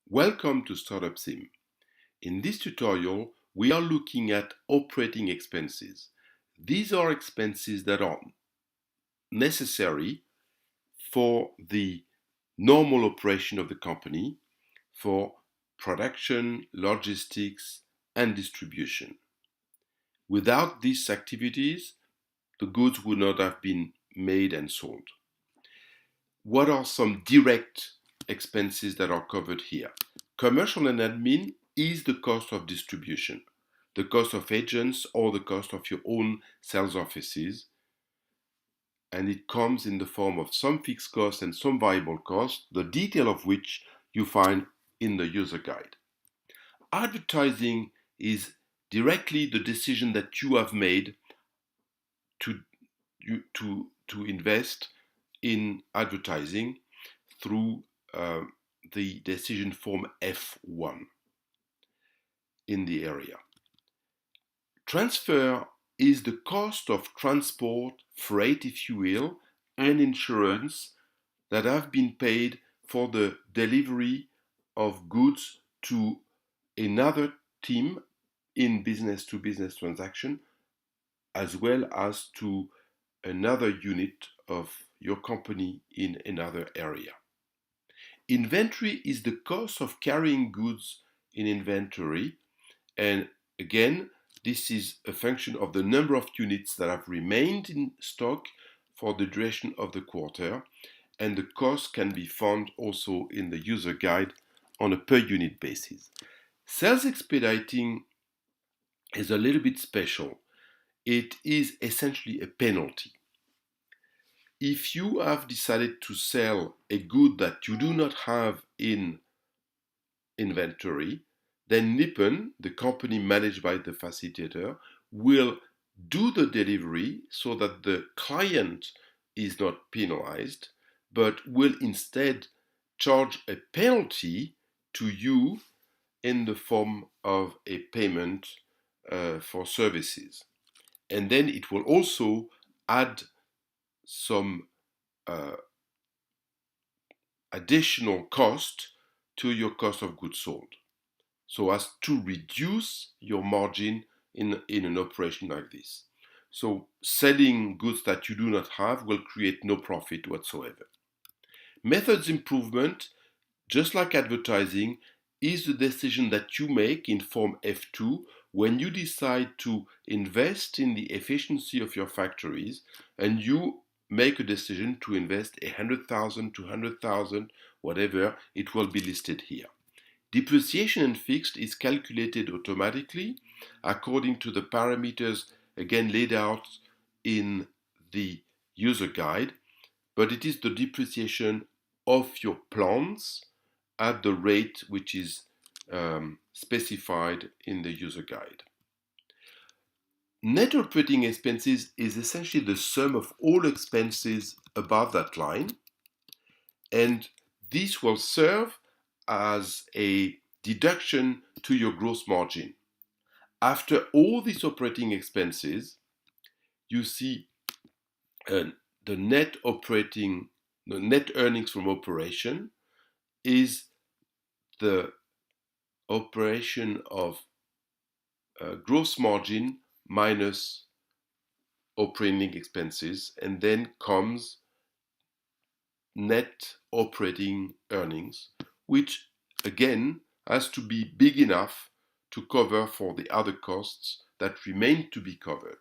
Welcome to Startup Sim. In this tutorial, we are looking at operating expenses. These are expenses that are necessary for the normal operation of the company, for production, logistics, and distribution. Without these activities, the goods would not have been made and sold. What are some direct expenses that are covered here? Commercial and admin is the cost of distribution, the cost of agents or the cost of your own sales offices, and it comes in the form of some fixed costs and some variable costs, the detail of which you find in the user guide. Advertising is directly the decision that you have made to invest in advertising through the decision form F1 in the area. Transfer is the cost of transport, freight if you will, and insurance that have been paid for the delivery of goods to another team in business-to-business transaction, as well as to another unit of your company in another area. Inventory is the cost of carrying goods in inventory, and again, this is a function of the number of units that have remained in stock for the duration of the quarter, and the cost can be found also in the user guide on a per unit basis. Sales expediting is a little bit special. It is essentially a penalty. If you have decided to sell a good that you do not have in inventory, then Nippon, the company managed by the facilitator, will do the delivery so that the client is not penalized, but will instead charge a penalty to you in the form of a payment for services. And then it will also add some additional cost to your cost of goods sold, so as to reduce your margin in an operation like this. So selling goods that you do not have will create no profit whatsoever. Methods improvement, just like advertising, is the decision that you make in form F2 when you decide to invest in the efficiency of your factories and you make a decision to invest 100,000, 200,000, whatever, it will be listed here. Depreciation and fixed is calculated automatically according to the parameters again laid out in the user guide, but it is the depreciation of your plants at the rate which is specified in the user guide. Net operating expenses is essentially the sum of all expenses above that line, and this will serve as a deduction to your gross margin. After all these operating expenses, you see the net earnings from operation is the operation of gross margin minus operating expenses, and then comes net operating earnings, which again has to be big enough to cover for the other costs that remain to be covered.